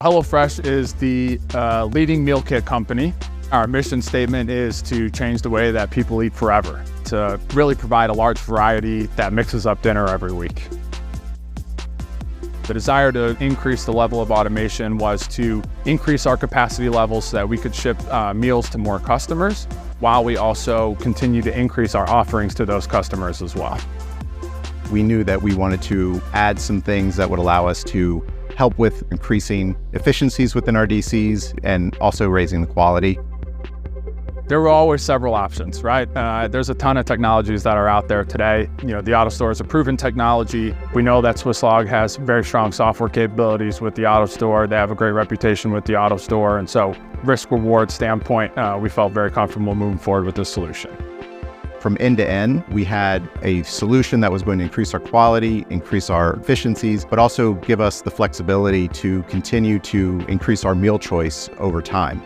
HelloFresh is the leading meal kit company. Our mission statement is to change the way that people eat forever, to really provide a large variety that mixes up dinner every week. The desire to increase the level of automation was to increase our capacity levels so that we could ship meals to more customers, while we also continue to increase our offerings to those customers as well. We knew that we wanted to add some things that would allow us to help with increasing efficiencies within our DCs and also raising the quality. There were always several options, right? There's a ton of technologies that are out there today. You know, the AutoStore is a proven technology. We know that Swisslog has very strong software capabilities with the AutoStore. They have a great reputation with the AutoStore. And so risk-reward standpoint, we felt very comfortable moving forward with this solution. From end to end, we had a solution that was going to increase our quality, increase our efficiencies, but also give us the flexibility to continue to increase our meal choice over time.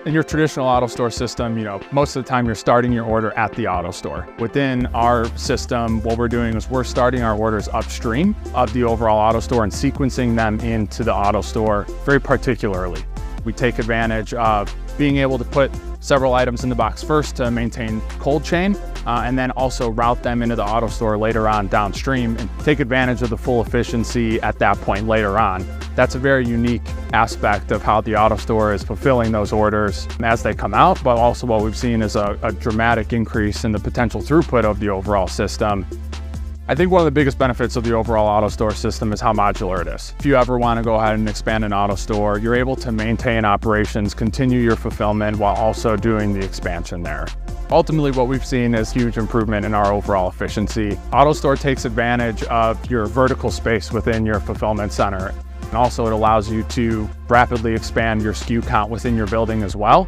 In your traditional AutoStore system, most of the time you're starting your order at the AutoStore. Within our system, what we're doing is we're starting our orders upstream of the overall AutoStore and sequencing them into the AutoStore very particularly. We take advantage of being able to put several items in the box first to maintain cold chain, and then also route them into the AutoStore later on downstream and take advantage of the full efficiency at that point later on. That's a very unique aspect of how the AutoStore is fulfilling those orders as they come out, but also what we've seen is a dramatic increase in the potential throughput of the overall system. I think one of the biggest benefits of the overall AutoStore system is how modular it is. If you ever want to go ahead and expand an AutoStore, you're able to maintain operations, continue your fulfillment while also doing the expansion there. Ultimately, what we've seen is huge improvement in our overall efficiency. AutoStore takes advantage of your vertical space within your fulfillment center. And also it allows you to rapidly expand your SKU count within your building as well,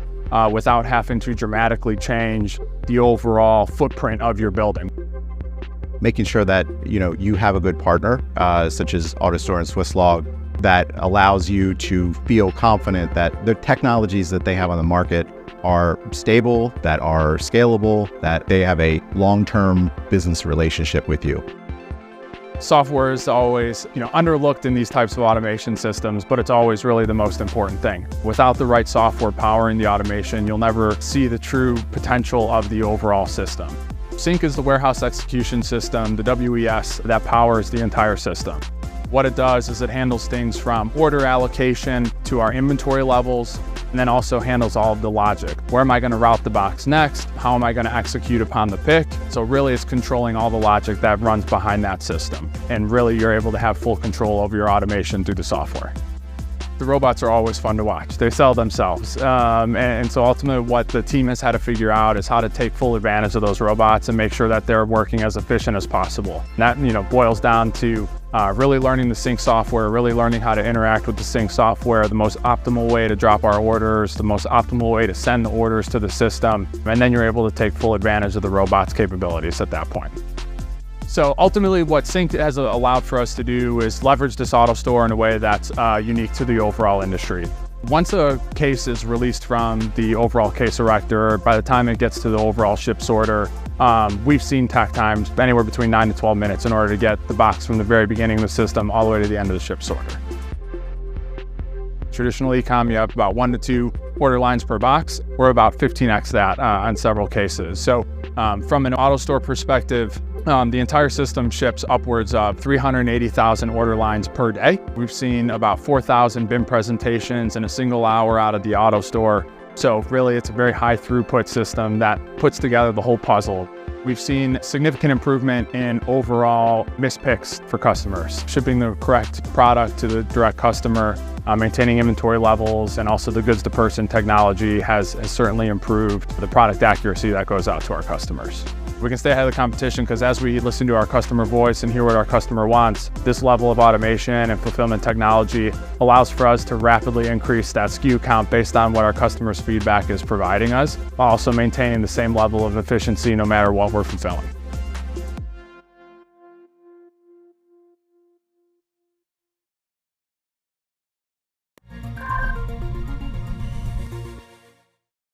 without having to dramatically change the overall footprint of your building. Making sure that you have a good partner, such as AutoStore and Swisslog, that allows you to feel confident that the technologies that they have on the market are stable, that are scalable, that they have a long-term business relationship with you. Software is always, underlooked in these types of automation systems, but it's always really the most important thing. Without the right software powering the automation, you'll never see the true potential of the overall system. Sync is the warehouse execution system, the WES, that powers the entire system. What it does is it handles things from order allocation to our inventory levels, and then also handles all of the logic. Where am I going to route the box next? How am I going to execute upon the pick? So really it's controlling all the logic that runs behind that system. And really you're able to have full control over your automation through the software. The robots are always fun to watch. They sell themselves. And so ultimately what the team has had to figure out is how to take full advantage of those robots and make sure that they're working as efficient as possible. And that boils down to really learning the Sync software, really learning how to interact with the Sync software, the most optimal way to drop our orders, the most optimal way to send the orders to the system, and then you're able to take full advantage of the robot's capabilities at that point. So ultimately what Sync has allowed for us to do is leverage this AutoStore in a way that's unique to the overall industry. Once a case is released from the overall case erector, by the time it gets to the overall ship sorter, we've seen tack times anywhere between 9 to 12 minutes in order to get the box from the very beginning of the system all the way to the end of the ship sorter. Traditional e-com, you have about 1 to 2 order lines per box. We're about 15x that on several cases. So from an AutoStore perspective, the entire system ships upwards of 380,000 order lines per day. We've seen about 4,000 bin presentations in a single hour out of the AutoStore. So really it's a very high throughput system that puts together the whole puzzle. We've seen significant improvement in overall mispicks for customers, shipping the correct product to the direct customer, maintaining inventory levels, and also the goods-to-person technology has certainly improved the product accuracy that goes out to our customers. We can stay ahead of the competition because as we listen to our customer voice and hear what our customer wants, this level of automation and fulfillment technology allows for us to rapidly increase that SKU count based on what our customers' feedback is providing us, while also maintaining the same level of efficiency no matter what we're fulfilling.